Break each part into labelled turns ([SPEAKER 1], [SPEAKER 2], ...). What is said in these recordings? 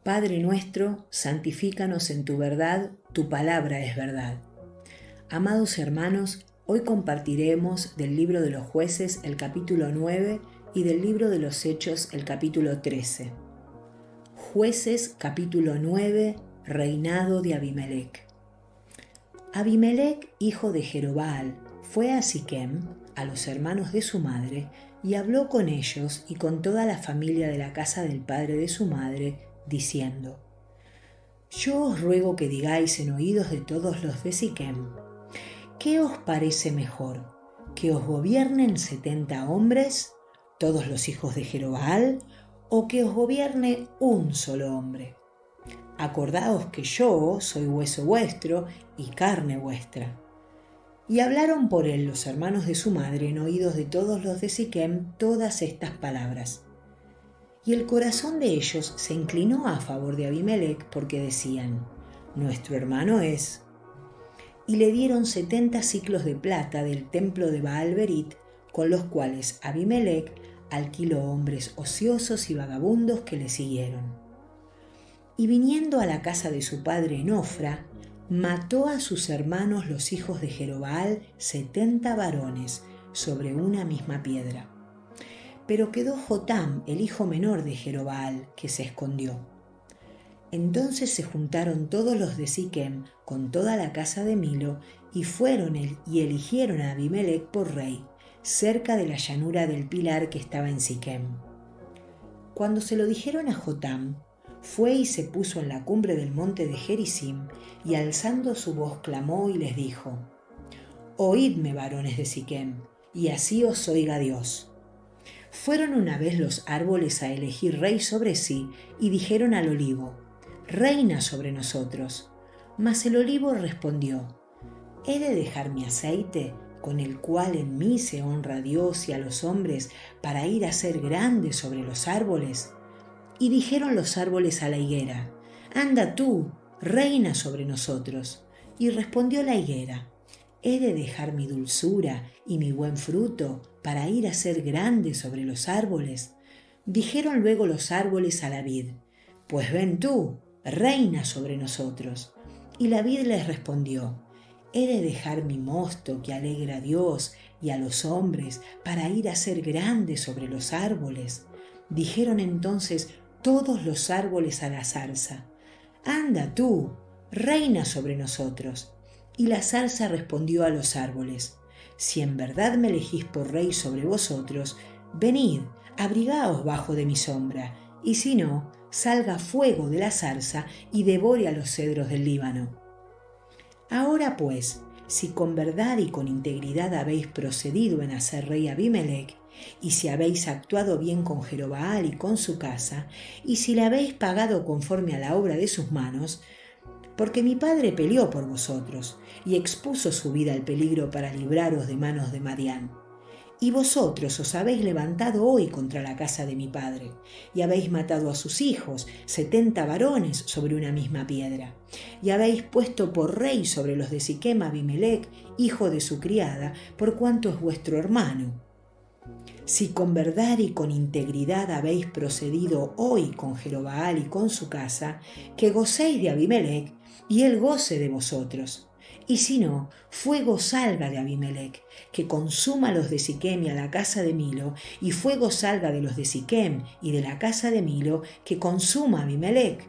[SPEAKER 1] Padre nuestro, santifícanos en tu verdad, tu palabra es verdad. Amados hermanos, hoy compartiremos del libro de los Jueces el capítulo 9 y del libro de los Hechos el capítulo 13. Jueces capítulo 9, reinado de Abimelec. Abimelec, hijo de Jerobbaal, fue a Siquem, a los hermanos de su madre, y habló con ellos y con toda la familia de la casa del padre de su madre, diciendo: Yo os ruego que digáis en oídos de todos los de Siquem, ¿qué os parece mejor? ¿Que os gobiernen 70 hombres, todos los hijos de Jerobbaal, o que os gobierne un solo hombre? Acordaos que yo soy hueso vuestro y carne vuestra. Y hablaron por él los hermanos de su madre en oídos de todos los de Siquem todas estas palabras. Y el corazón de ellos se inclinó a favor de Abimelec porque decían: nuestro hermano es. Y le dieron 70 siclos de plata del templo de Baal-Berit, con los cuales Abimelec alquiló hombres ociosos y vagabundos que le siguieron. Y viniendo a la casa de su padre en Ofra, mató a sus hermanos los hijos de Jerobbaal 70 varones sobre una misma piedra. Pero quedó Jotam, el hijo menor de Jerobbaal, que se escondió. Entonces se juntaron todos los de Siquem con toda la casa de Milo y fueron y eligieron a Abimelec por rey, cerca de la llanura del Pilar que estaba en Siquem. Cuando se lo dijeron a Jotam, fue y se puso en la cumbre del monte de Gerizim y alzando su voz clamó y les dijo: Oídme, varones de Siquem, y así os oiga Dios. Fueron una vez los árboles a elegir rey sobre sí y dijeron al olivo: reina sobre nosotros. Mas el olivo respondió: ¿he de dejar mi aceite, con el cual en mí se honra a Dios y a los hombres, para ir a ser grande sobre los árboles? Y dijeron los árboles a la higuera: anda tú, reina sobre nosotros. Y respondió la higuera: ¿he de dejar mi dulzura y mi buen fruto para ir a ser grande sobre los árboles? Dijeron luego los árboles a la vid: pues ven tú, reina sobre nosotros. Y la vid les respondió: ¿he de dejar mi mosto que alegra a Dios y a los hombres para ir a ser grande sobre los árboles? Dijeron entonces todos los árboles a la zarza: anda tú, reina sobre nosotros. Y la zarza respondió a los árboles: si en verdad me elegís por rey sobre vosotros, venid, abrigaos bajo de mi sombra, y si no, salga fuego de la zarza y devore a los cedros del Líbano. Ahora pues, si con verdad y con integridad habéis procedido en hacer rey a Abimelec, y si habéis actuado bien con Jerobbaal y con su casa, y si le habéis pagado conforme a la obra de sus manos, porque mi padre peleó por vosotros y expuso su vida al peligro para libraros de manos de Madián. Y vosotros os habéis levantado hoy contra la casa de mi padre, y habéis matado a sus hijos, 70 varones sobre una misma piedra, y habéis puesto por rey sobre los de Siquem a Abimelec, hijo de su criada, por cuanto es vuestro hermano. Si con verdad y con integridad habéis procedido hoy con Jerobbaal y con su casa, que gocéis de Abimelec, y él goce de vosotros. Y si no, fuego salga de Abimelec, que consuma a los de Siquem y a la casa de Milo, y fuego salga de los de Siquem y de la casa de Milo, que consuma a Abimelec.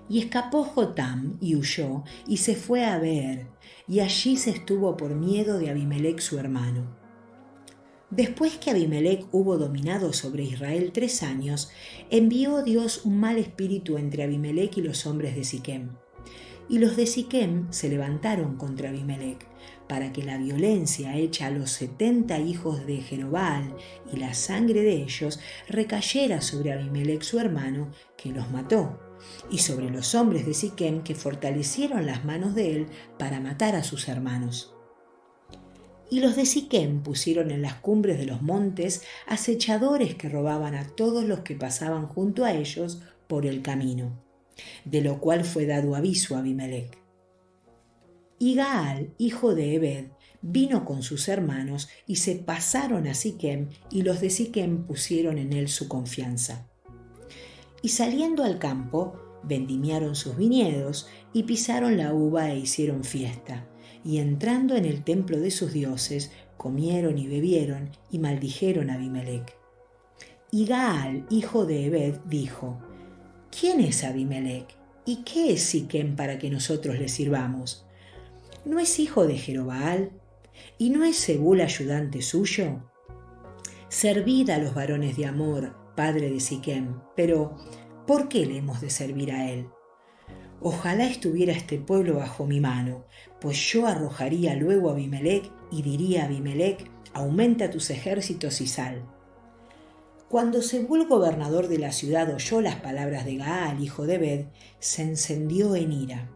[SPEAKER 1] Y escapó Jotam y huyó, y se fue a Beer, y allí se estuvo por miedo de Abimelec su hermano. Después que Abimelec hubo dominado sobre Israel 3 años, envió Dios un mal espíritu entre Abimelec y los hombres de Siquem. Y los de Siquem se levantaron contra Abimelec, para que la violencia hecha a los 70 hijos de Jerobbaal y la sangre de ellos recayera sobre Abimelec su hermano, que los mató, y sobre los hombres de Siquem, que fortalecieron las manos de él para matar a sus hermanos. Y los de Siquem pusieron en las cumbres de los montes acechadores que robaban a todos los que pasaban junto a ellos por el camino, de lo cual fue dado aviso a Abimelec. Y Gaal, hijo de Ebed, vino con sus hermanos y se pasaron a Siquem, y los de Siquem pusieron en él su confianza. Y saliendo al campo, vendimiaron sus viñedos y pisaron la uva e hicieron fiesta. Y entrando en el templo de sus dioses, comieron y bebieron y maldijeron a Abimelec. Y Gaal, hijo de Ebed, dijo: ¿Quién es Abimelec? ¿Y qué es Siquem para que nosotros le sirvamos? ¿No es hijo de Jerobaal? ¿Y no es Zebul ayudante suyo? Servid a los varones de Amor, padre de Siquem, pero ¿por qué le hemos de servir a él? Ojalá estuviera este pueblo bajo mi mano, pues yo arrojaría luego a Abimelec y diría a Abimelec: aumenta tus ejércitos y sal. Cuando Zebul, gobernador de la ciudad, oyó las palabras de Gaal, hijo de Ebed, se encendió en ira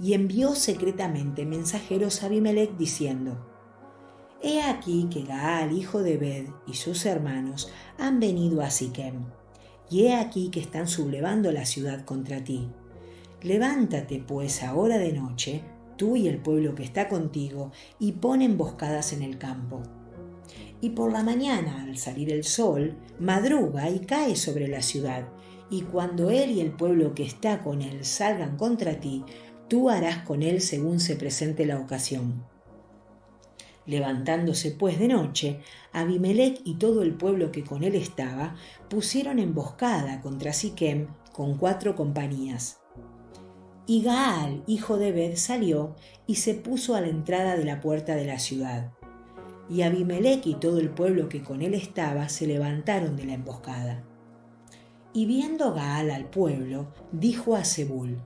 [SPEAKER 1] y envió secretamente mensajeros a Abimelec diciendo: He aquí que Gaal, hijo de Ebed, y sus hermanos han venido a Siquem, y he aquí que están sublevando la ciudad contra ti. Levántate pues ahora de noche, tú y el pueblo que está contigo, y pon emboscadas en el campo. Y por la mañana, al salir el sol, madruga y cae sobre la ciudad, y cuando él y el pueblo que está con él salgan contra ti, tú harás con él según se presente la ocasión. Levantándose pues de noche, Abimelec y todo el pueblo que con él estaba pusieron emboscada contra Siquem con 4 compañías. Y Gaal, hijo de Ebed, salió y se puso a la entrada de la puerta de la ciudad. Y Abimelec y todo el pueblo que con él estaba se levantaron de la emboscada. Y viendo Gaal al pueblo, dijo a Zebul: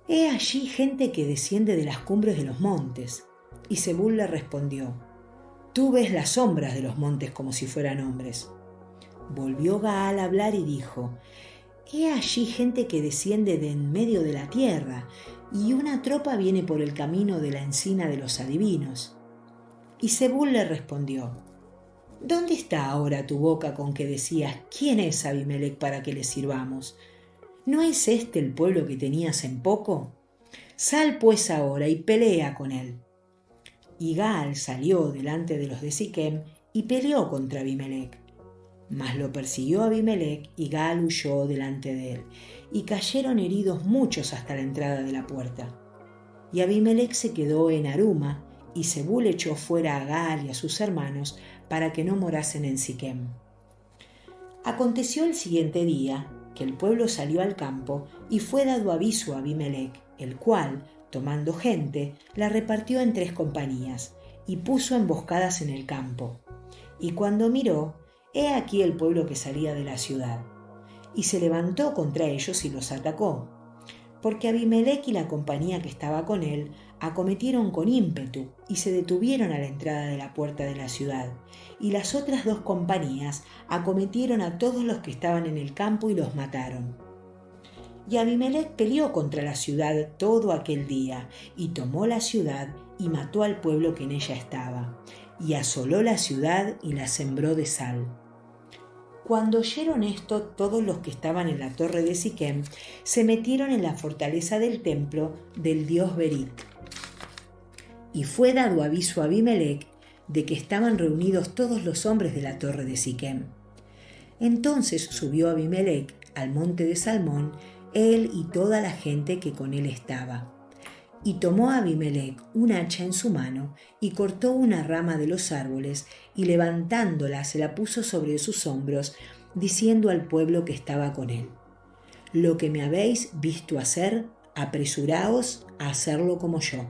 [SPEAKER 1] He allí gente que desciende de las cumbres de los montes. Y Zebul le respondió: Tú ves las sombras de los montes como si fueran hombres. Volvió Gaal a hablar y dijo: He allí gente que desciende de en medio de la tierra, y una tropa viene por el camino de la encina de los adivinos. Y Zebul le respondió: ¿Dónde está ahora tu boca con que decías: ¿Quién es Abimelec para que le sirvamos? ¿No es este el pueblo que tenías en poco? Sal pues ahora y pelea con él. Y Gaal salió delante de los de Siquem y peleó contra Abimelec. Mas lo persiguió Abimelec y Gaal huyó delante de él, y cayeron heridos muchos hasta la entrada de la puerta. Y Abimelec se quedó en Aruma, y Zebul echó fuera a Gaal y a sus hermanos para que no morasen en Siquem. Aconteció el siguiente día que el pueblo salió al campo y fue dado aviso a Abimelec, el cual, tomando gente, la repartió en 3 compañías y puso emboscadas en el campo. Y cuando miró, he aquí el pueblo que salía de la ciudad, y se levantó contra ellos y los atacó, porque Abimelec y la compañía que estaba con él acometieron con ímpetu y se detuvieron a la entrada de la puerta de la ciudad, y las otras 2 compañías acometieron a todos los que estaban en el campo y los mataron. Y Abimelec peleó contra la ciudad todo aquel día, y tomó la ciudad y mató al pueblo que en ella estaba, y asoló la ciudad y la sembró de sal. Cuando oyeron esto, todos los que estaban en la torre de Siquem se metieron en la fortaleza del templo del dios Berit. Y fue dado aviso a Abimelec de que estaban reunidos todos los hombres de la torre de Siquem. Entonces subió Abimelec al monte de Salmón, él y toda la gente que con él estaba. Y tomó Abimelec un hacha en su mano y cortó una rama de los árboles y levantándola se la puso sobre sus hombros, diciendo al pueblo que estaba con él: Lo que me habéis visto hacer, apresuraos a hacerlo como yo.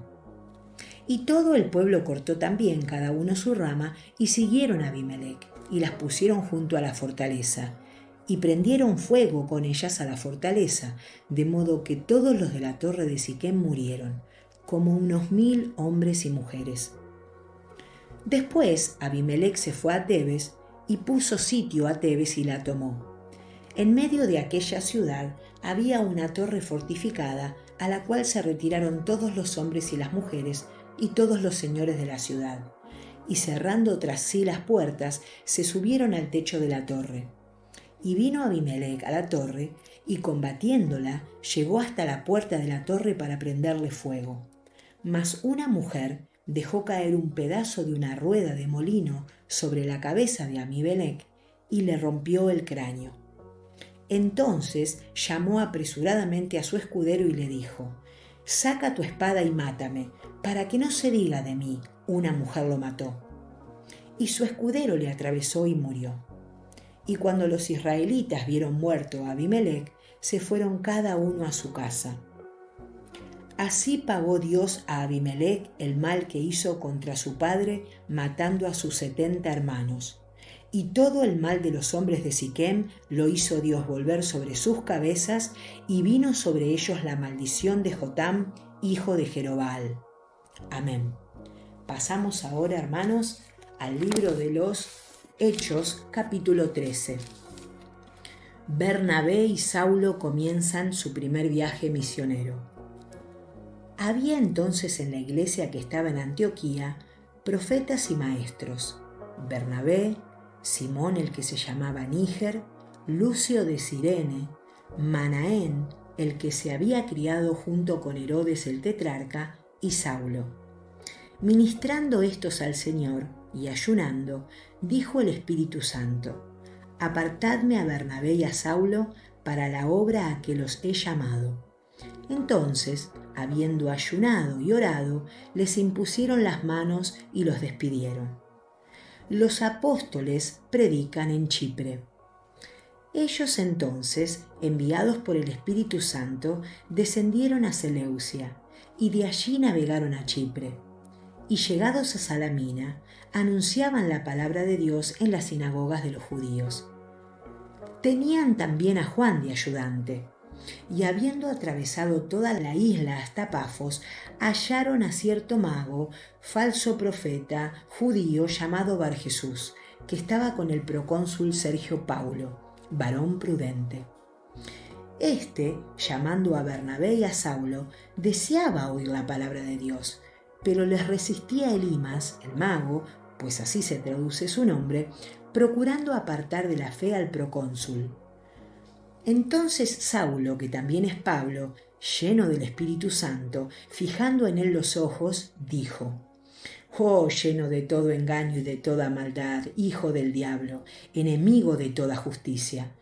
[SPEAKER 1] Y todo el pueblo cortó también cada uno su rama y siguieron a Abimelec y las pusieron junto a la fortaleza. Y prendieron fuego con ellas a la fortaleza, de modo que todos los de la torre de Siquem murieron, como unos 1000 hombres y mujeres. Después Abimelec se fue a Tebes y puso sitio a Tebes y la tomó. En medio de aquella ciudad había una torre fortificada, a la cual se retiraron todos los hombres y las mujeres y todos los señores de la ciudad, y cerrando tras sí las puertas, se subieron al techo de la torre. Y vino Abimelec a la torre, y combatiéndola, llegó hasta la puerta de la torre para prenderle fuego. Mas una mujer dejó caer un pedazo de una rueda de molino sobre la cabeza de Abimelec, y le rompió el cráneo. Entonces llamó apresuradamente a su escudero y le dijo: «Saca tu espada y mátame, para que no se diga de mí, una mujer lo mató». Y su escudero le atravesó y murió. Y cuando los israelitas vieron muerto a Abimelec, se fueron cada uno a su casa. Así pagó Dios a Abimelec el mal que hizo contra su padre, matando a sus 70 hermanos. Y todo el mal de los hombres de Siquem lo hizo Dios volver sobre sus cabezas, y vino sobre ellos la maldición de Jotam, hijo de Jerobbaal. Amén. Pasamos ahora, hermanos, al libro de los Hechos, capítulo 13. Bernabé y Saulo comienzan su primer viaje misionero. Había entonces en la iglesia que estaba en Antioquía profetas y maestros: Bernabé, Simón el que se llamaba Níger, Lucio de Cirene, Manaén el que se había criado junto con Herodes el tetrarca, y Saulo. Ministrando estos al Señor y ayunando, dijo el Espíritu Santo: «Apartadme a Bernabé y a Saulo para la obra a que los he llamado». Entonces, habiendo ayunado y orado, les impusieron las manos y los despidieron. Los apóstoles predican en Chipre. Ellos entonces, enviados por el Espíritu Santo, descendieron a Seleucia, y de allí navegaron a Chipre. Y llegados a Salamina, anunciaban la palabra de Dios en las sinagogas de los judíos. Tenían también a Juan de ayudante, y habiendo atravesado toda la isla hasta Pafos, hallaron a cierto mago, falso profeta, judío llamado Barjesús, que estaba con el procónsul Sergio Paulo, varón prudente. Este, llamando a Bernabé y a Saulo, deseaba oír la palabra de Dios, pero les resistía Elimas, el mago, pues así se traduce su nombre, procurando apartar de la fe al procónsul. Entonces Saulo, que también es Pablo, lleno del Espíritu Santo, fijando en él los ojos, dijo: «Oh, lleno de todo engaño y de toda maldad, hijo del diablo, enemigo de toda justicia,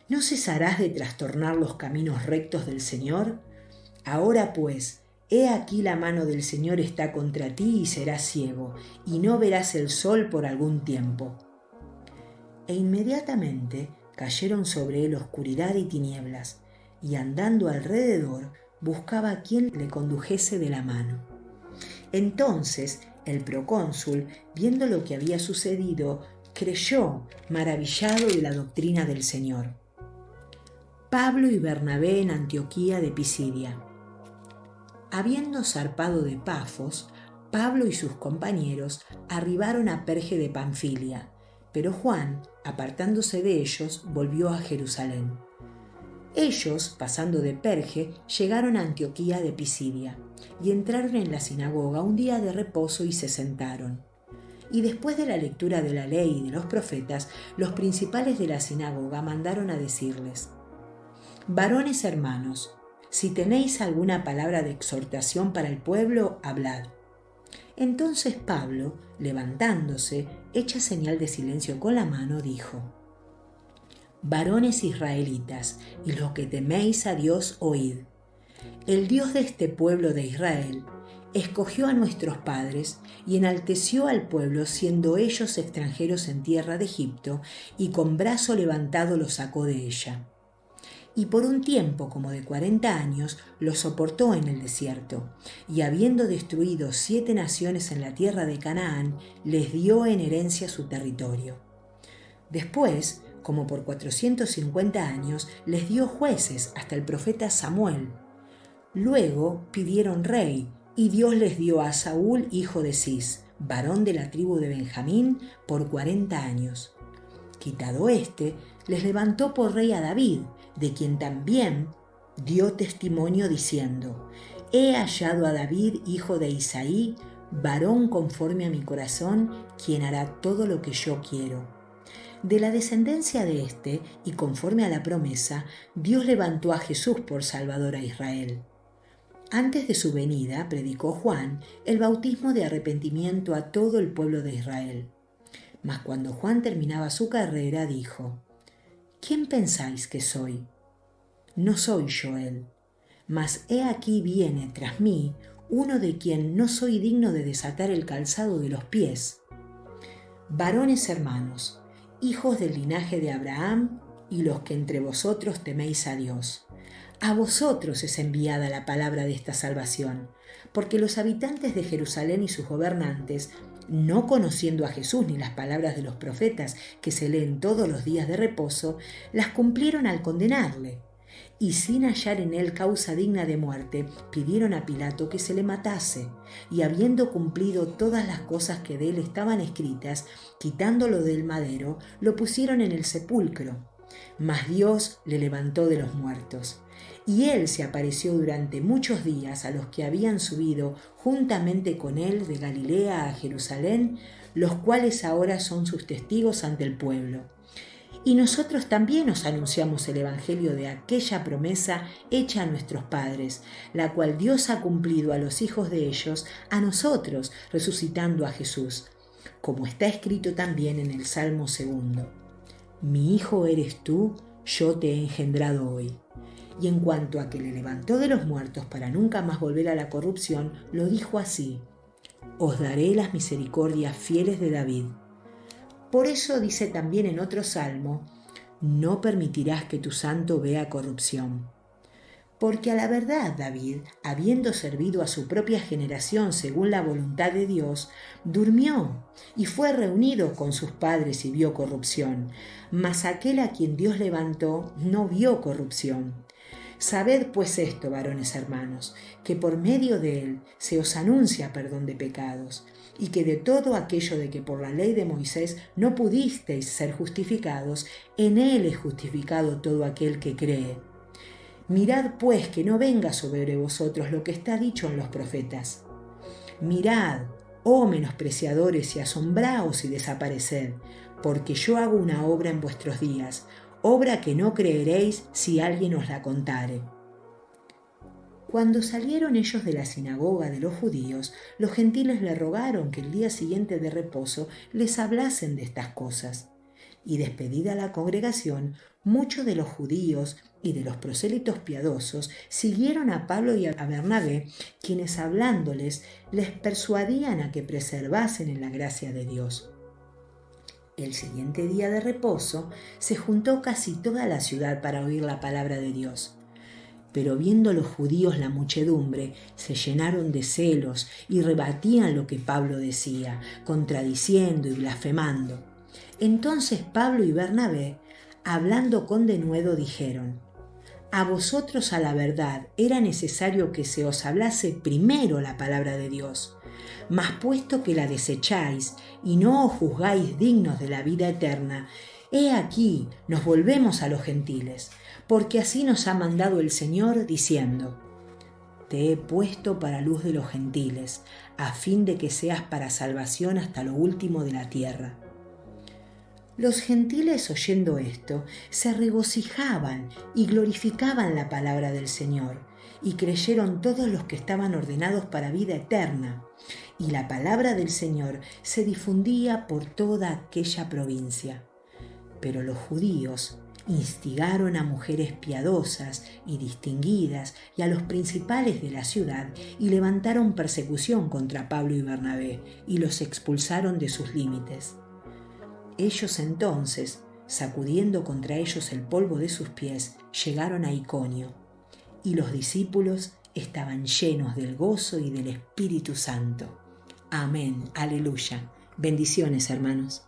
[SPEAKER 1] ¿no cesarás de trastornar los caminos rectos del Señor? Ahora pues, he aquí la mano del Señor está contra ti y serás ciego, y no verás el sol por algún tiempo». E inmediatamente cayeron sobre él oscuridad y tinieblas, y andando alrededor buscaba a quien le condujese de la mano. Entonces el procónsul, viendo lo que había sucedido, creyó, maravillado de la doctrina del Señor. Pablo y Bernabé en Antioquía de Pisidia. Habiendo zarpado de Pafos, Pablo y sus compañeros arribaron a Perge de Panfilia, pero Juan, apartándose de ellos, volvió a Jerusalén. Ellos, pasando de Perge, llegaron a Antioquía de Pisidia, y entraron en la sinagoga un día de reposo y se sentaron. Y después de la lectura de la ley y de los profetas, los principales de la sinagoga mandaron a decirles: «Varones hermanos, si tenéis alguna palabra de exhortación para el pueblo, hablad». Entonces Pablo, levantándose, hecha señal de silencio con la mano, dijo: «Varones israelitas, y los que teméis a Dios, oíd. El Dios de este pueblo de Israel escogió a nuestros padres y enalteció al pueblo, siendo ellos extranjeros en tierra de Egipto, y con brazo levantado los sacó de ella. Y por un tiempo como de 40 años los soportó en el desierto, y habiendo destruido 7 naciones en la tierra de Canaán, les dio en herencia su territorio. Después, como por 450 años, les dio jueces hasta el profeta Samuel. Luego pidieron rey, y Dios les dio a Saúl, hijo de Cis, varón de la tribu de Benjamín, por 40 años. Quitado éste, les levantó por rey a David, de quien también dio testimonio diciendo: «He hallado a David, hijo de Isaí, varón conforme a mi corazón, quien hará todo lo que yo quiero». De la descendencia de éste, y conforme a la promesa, Dios levantó a Jesús por Salvador a Israel. Antes de su venida, predicó Juan el bautismo de arrepentimiento a todo el pueblo de Israel. Mas cuando Juan terminaba su carrera, dijo: ¿quién pensáis que soy? No soy yo él, mas he aquí viene tras mí uno de quien no soy digno de desatar el calzado de los pies. Varones hermanos, hijos del linaje de Abraham y los que entre vosotros teméis a Dios, a vosotros es enviada la palabra de esta salvación, porque los habitantes de Jerusalén y sus gobernantes, no conociendo a Jesús ni las palabras de los profetas que se leen todos los días de reposo, las cumplieron al condenarle. Y sin hallar en él causa digna de muerte, pidieron a Pilato que se le matase, y habiendo cumplido todas las cosas que de él estaban escritas, quitándolo del madero, lo pusieron en el sepulcro. Mas Dios le levantó de los muertos. Y él se apareció durante muchos días a los que habían subido juntamente con él de Galilea a Jerusalén, los cuales ahora son sus testigos ante el pueblo. Y nosotros también os anunciamos el evangelio de aquella promesa hecha a nuestros padres, la cual Dios ha cumplido a los hijos de ellos, a nosotros, resucitando a Jesús, como está escrito también en el Salmo 2. Mi hijo eres tú, yo te he engendrado hoy. Y en cuanto a que le levantó de los muertos para nunca más volver a la corrupción, lo dijo así: os daré las misericordias fieles de David. Por eso dice también en otro salmo: no permitirás que tu santo vea corrupción. Porque a la verdad David, habiendo servido a su propia generación según la voluntad de Dios, durmió y fue reunido con sus padres y vio corrupción. Mas aquel a quien Dios levantó no vio corrupción. Sabed pues esto, varones hermanos, que por medio de él se os anuncia perdón de pecados, y que de todo aquello de que por la ley de Moisés no pudisteis ser justificados, en él es justificado todo aquel que cree. Mirad pues que no venga sobre vosotros lo que está dicho en los profetas. Mirad, oh menospreciadores, y asombraos y desapareced, porque yo hago una obra en vuestros días, obra que no creeréis si alguien os la contare. Cuando salieron ellos de la sinagoga de los judíos, los gentiles le rogaron que el día siguiente de reposo les hablasen de estas cosas. Y despedida la congregación, muchos de los judíos y de los prosélitos piadosos siguieron a Pablo y a Bernabé, quienes hablándoles les persuadían a que preservasen en la gracia de Dios. El siguiente día de reposo se juntó casi toda la ciudad para oír la palabra de Dios. Pero viendo los judíos la muchedumbre, se llenaron de celos y rebatían lo que Pablo decía, contradiciendo y blasfemando. Entonces Pablo y Bernabé, hablando con denuedo, dijeron: a vosotros a la verdad era necesario que se os hablase primero la palabra de Dios. Mas puesto que la desecháis y no os juzgáis dignos de la vida eterna, he aquí nos volvemos a los gentiles, porque así nos ha mandado el Señor diciendo: te he puesto para luz de los gentiles, a fin de que seas para salvación hasta lo último de la tierra. Los gentiles, oyendo esto, se regocijaban y glorificaban la palabra del Señor, y creyeron todos los que estaban ordenados para vida eterna. Y la palabra del Señor se difundía por toda aquella provincia. Pero los judíos instigaron a mujeres piadosas y distinguidas y a los principales de la ciudad, y levantaron persecución contra Pablo y Bernabé, y los expulsaron de sus límites. Ellos entonces, sacudiendo contra ellos el polvo de sus pies, llegaron a Iconio, y los discípulos estaban llenos del gozo y del Espíritu Santo. Amén, aleluya. Bendiciones, hermanos.